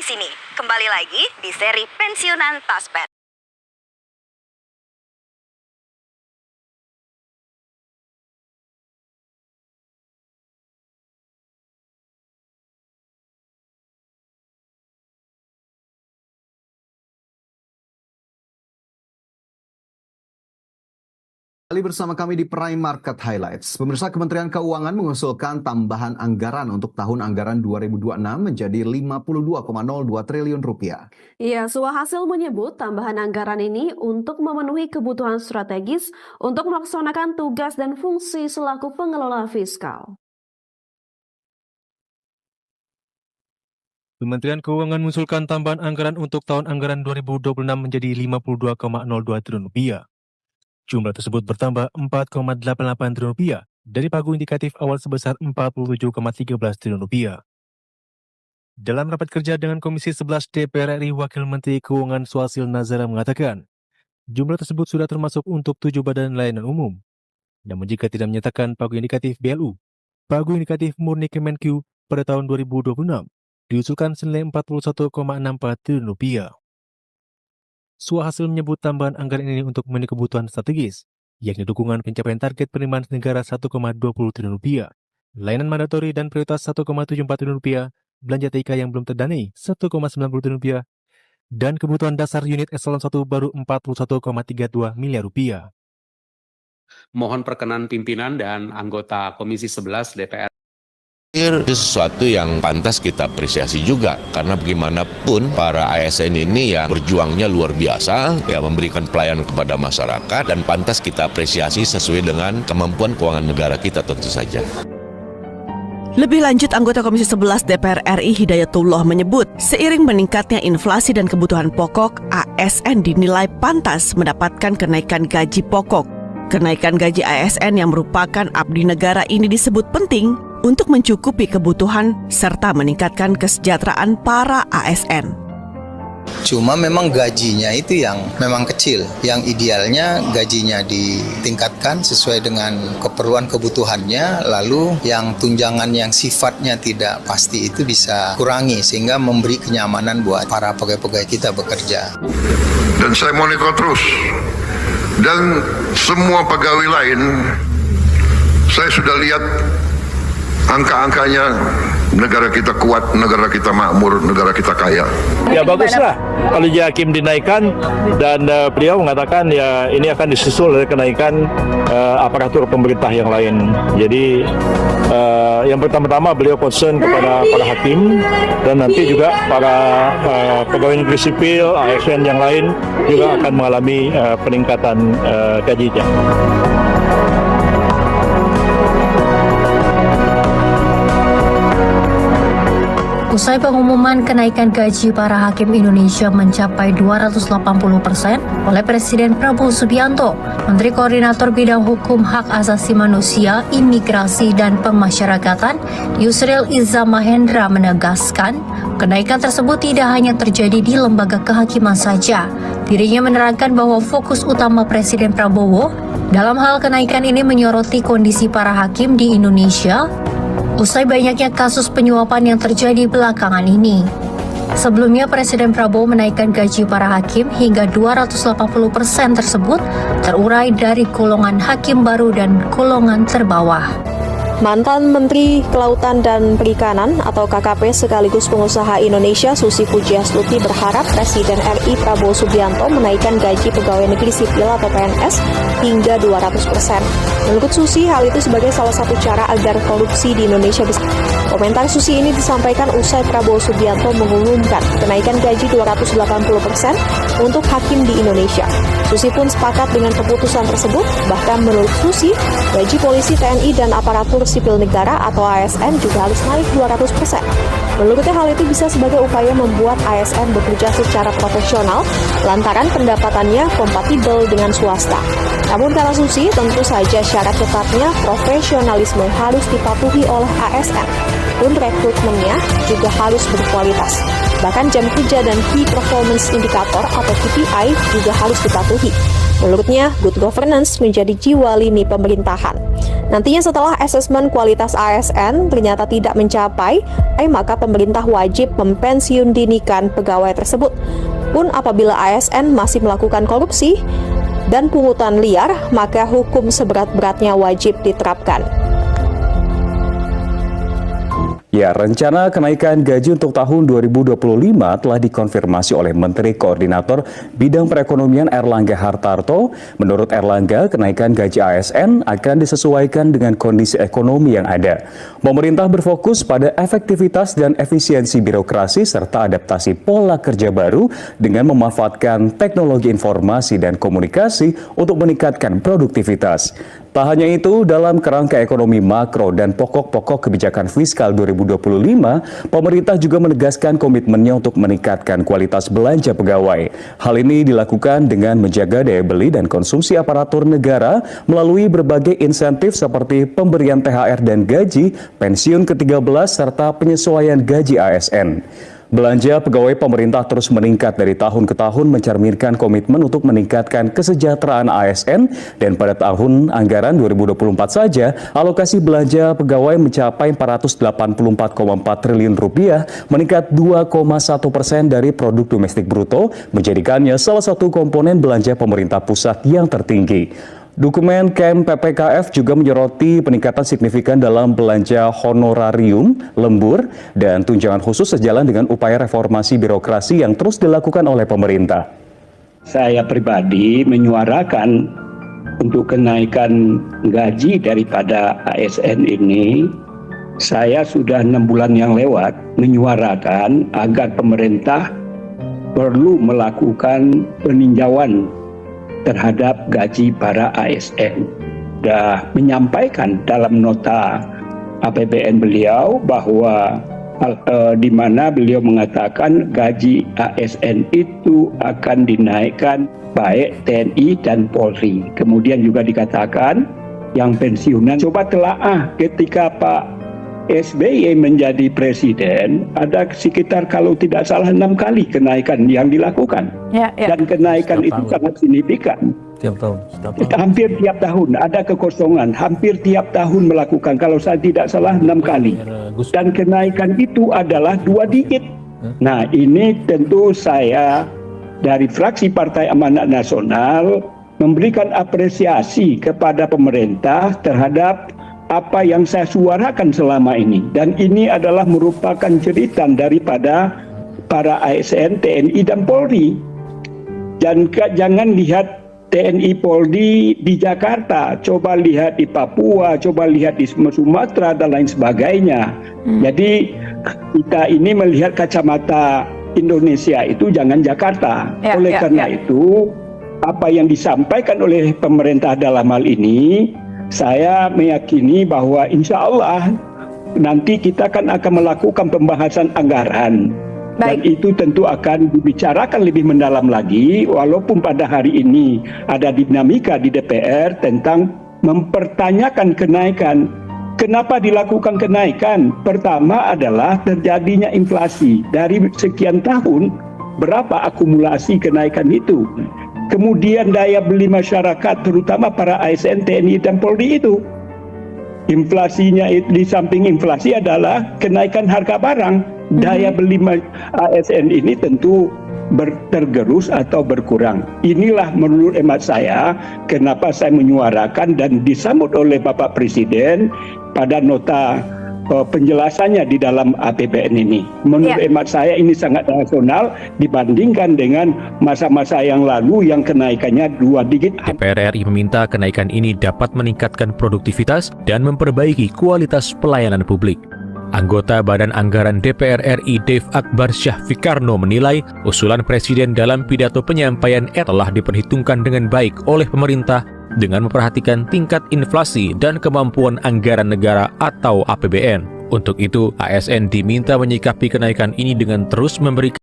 sini. Kembali lagi di seri Pensiunan Taspen. Kembali bersama kami di Prime Market Highlights. Pemirsa, Kementerian Keuangan mengusulkan tambahan anggaran untuk tahun anggaran 2026 menjadi 52,02 triliun rupiah. Ya, Suhasil menyebut tambahan anggaran ini untuk memenuhi kebutuhan strategis untuk melaksanakan tugas dan fungsi selaku pengelola fiskal. Kementerian Keuangan mengusulkan tambahan anggaran untuk tahun anggaran 2026 menjadi 52,02 triliun rupiah. Jumlah tersebut bertambah 4,88 triliun rupiah dari pagu indikatif awal sebesar 47,13 triliun rupiah. Dalam rapat kerja dengan Komisi 11 DPR RI, Wakil Menteri Keuangan Suhasil Nazara mengatakan, jumlah tersebut sudah termasuk untuk 7 badan layanan umum. Namun jika tidak menyatakan pagu indikatif BLU, pagu indikatif murni Kemenq pada tahun 2026 diusulkan senilai 41,64 triliun rupiah. Suhasil menyebut tambahan anggaran ini untuk memenuhi kebutuhan strategis, yakni dukungan pencapaian target penerimaan negara 1,20 triliun rupiah, layanan mandatori dan prioritas 1,74 triliun rupiah, belanja TIK yang belum terdanai 1,90 triliun rupiah, dan kebutuhan dasar unit eselon 1 baru 41,32 miliar rupiah. Mohon perkenan pimpinan dan anggota Komisi 11 DPR. Itu sesuatu yang pantas kita apresiasi juga, karena bagaimanapun para ASN ini ya berjuangnya luar biasa, ya memberikan pelayanan kepada masyarakat, dan pantas kita apresiasi sesuai dengan kemampuan keuangan negara kita tentu saja. Lebih lanjut, anggota Komisi 11 DPR RI Hidayatullah menyebut, seiring meningkatnya inflasi dan kebutuhan pokok, ASN dinilai pantas mendapatkan kenaikan gaji pokok. Kenaikan gaji ASN yang merupakan abdi negara ini disebut penting untuk mencukupi kebutuhan serta meningkatkan kesejahteraan para ASN. Cuma memang gajinya itu yang memang kecil. Yang idealnya gajinya ditingkatkan sesuai dengan keperluan kebutuhannya, lalu yang tunjangan yang sifatnya tidak pasti itu bisa kurangi sehingga memberi kenyamanan buat para pegawai-pegawai kita bekerja. Dan saya monitor terus. Dan semua pegawai lain saya sudah lihat angka-angkanya, negara kita kuat, negara kita makmur, negara kita kaya. Ya baguslah kalau Hakim dinaikkan, dan beliau mengatakan ya ini akan disusul oleh kenaikan aparatur pemerintah yang lain. Jadi yang pertama-tama beliau concern kepada para hakim, dan nanti juga para pegawai negeri sipil, ASN yang lain juga akan mengalami peningkatan gajinya. Usai pengumuman kenaikan gaji para hakim Indonesia mencapai 280% oleh Presiden Prabowo Subianto, Menteri Koordinator Bidang Hukum Hak Asasi Manusia, Imigrasi dan Pemasyarakatan, Yusril Iza Mahendra menegaskan, kenaikan tersebut tidak hanya terjadi di lembaga kehakiman saja. Dirinya menerangkan bahwa fokus utama Presiden Prabowo dalam hal kenaikan ini menyoroti kondisi para hakim di Indonesia usai banyaknya kasus penyuapan yang terjadi belakangan ini. Sebelumnya, Presiden Prabowo menaikkan gaji para hakim hingga 280% tersebut terurai dari golongan hakim baru dan golongan terbawah. Mantan Menteri Kelautan dan Perikanan atau KKP sekaligus pengusaha Indonesia Susi Pujiastuti berharap Presiden RI Prabowo Subianto menaikkan gaji pegawai negeri sipil atau PNS hingga 200%. Menurut Susi, hal itu sebagai salah satu cara agar korupsi di Indonesia bisa. Komentar Susi ini disampaikan usai Prabowo Subianto mengumumkan kenaikan gaji 280% untuk hakim di Indonesia. Susi pun sepakat dengan keputusan tersebut, bahkan menurut Susi, gaji polisi, TNI, dan aparatur sipil negara atau ASN juga harus naik 200%. Menurutnya hal itu bisa sebagai upaya membuat ASN bekerja secara profesional lantaran pendapatannya kompatibel dengan swasta. Namun kata Susi, tentu saja syarat ketatnya profesionalisme harus dipatuhi oleh ASN, pun rekrutmennya juga harus berkualitas. Bahkan jam kerja dan Key Performance Indicator atau KPI juga harus dipatuhi. Menurutnya, good governance menjadi jiwa lini pemerintahan. Nantinya setelah asesmen kualitas ASN ternyata tidak mencapai, maka pemerintah wajib mempensiun dinikan pegawai tersebut. Pun apabila ASN masih melakukan korupsi dan pungutan liar, maka hukum seberat-beratnya wajib diterapkan. Ya, rencana kenaikan gaji untuk tahun 2025 telah dikonfirmasi oleh Menteri Koordinator Bidang Perekonomian Erlangga Hartarto. Menurut Erlangga, kenaikan gaji ASN akan disesuaikan dengan kondisi ekonomi yang ada. Pemerintah berfokus pada efektivitas dan efisiensi birokrasi serta adaptasi pola kerja baru dengan memanfaatkan teknologi informasi dan komunikasi untuk meningkatkan produktivitas. Tak hanya itu, dalam kerangka ekonomi makro dan pokok-pokok kebijakan fiskal 2025, pemerintah juga menegaskan komitmennya untuk meningkatkan kualitas belanja pegawai. Hal ini dilakukan dengan menjaga daya beli dan konsumsi aparatur negara melalui berbagai insentif seperti pemberian THR dan gaji, pensiun ke-13, serta penyesuaian gaji ASN. Belanja pegawai pemerintah terus meningkat dari tahun ke tahun mencerminkan komitmen untuk meningkatkan kesejahteraan ASN dan pada tahun anggaran 2024 saja alokasi belanja pegawai mencapai 484,4 triliun rupiah, meningkat 2,1% dari produk domestik bruto, menjadikannya salah satu komponen belanja pemerintah pusat yang tertinggi. Dokumen KEM PPKF juga menyoroti peningkatan signifikan dalam belanja honorarium, lembur, dan tunjangan khusus sejalan dengan upaya reformasi birokrasi yang terus dilakukan oleh pemerintah. Saya pribadi menyuarakan untuk kenaikan gaji daripada ASN ini. Saya sudah 6 bulan yang lewat menyuarakan agar pemerintah perlu melakukan peninjauan terhadap gaji para ASN. Sudah menyampaikan dalam nota APBN beliau bahwa di mana beliau mengatakan gaji ASN itu akan dinaikkan baik TNI dan Polri. Kemudian juga dikatakan yang pensiunan, coba telaah ketika Pak SBY menjadi presiden, ada sekitar kalau tidak salah 6 kali kenaikan yang dilakukan. Dan kenaikan itu sangat signifikan. Tiap tahun. Hampir tiap tahun ada kekosongan, hampir tiap tahun melakukan, kalau saya tidak salah 6 kali. Dan kenaikan itu adalah 2 digit. Nah, ini tentu saya dari fraksi Partai Amanat Nasional memberikan apresiasi kepada pemerintah terhadap apa yang saya suarakan selama ini, dan ini adalah merupakan cerita daripada para ASN, TNI dan Polri. Dan jangan lihat TNI Polri di Jakarta, coba lihat di Papua, coba lihat di Sumatera dan lain sebagainya. Jadi kita ini melihat kacamata Indonesia itu jangan Jakarta. Oleh karena itu, apa yang disampaikan oleh pemerintah dalam hal ini, saya meyakini bahwa insya Allah nanti kita akan melakukan pembahasan anggaran. Dan itu tentu akan dibicarakan lebih mendalam lagi, walaupun pada hari ini ada dinamika di DPR tentang mempertanyakan kenaikan. Kenapa dilakukan kenaikan? Pertama adalah terjadinya inflasi. Dari sekian tahun, berapa akumulasi kenaikan itu? Kemudian daya beli masyarakat, terutama para ASN, TNI, dan Polri itu. Inflasinya, di samping inflasi adalah kenaikan harga barang. Daya beli ASN ini tentu tergerus atau berkurang. Inilah menurut hemat saya, kenapa saya menyuarakan dan disambut oleh Bapak Presiden pada nota penjelasannya di dalam APBN ini. Menurut hemat saya ini sangat rasional dibandingkan dengan masa-masa yang lalu yang kenaikannya 2 digit. DPR RI meminta kenaikan ini dapat meningkatkan produktivitas dan memperbaiki kualitas pelayanan publik. Anggota Badan Anggaran DPR RI Dev Akbar Syahfikarno menilai usulan Presiden dalam pidato penyampaian telah diperhitungkan dengan baik oleh pemerintah dengan memperhatikan tingkat inflasi dan kemampuan anggaran negara atau APBN. Untuk itu, ASN diminta menyikapi kenaikan ini dengan terus memberikan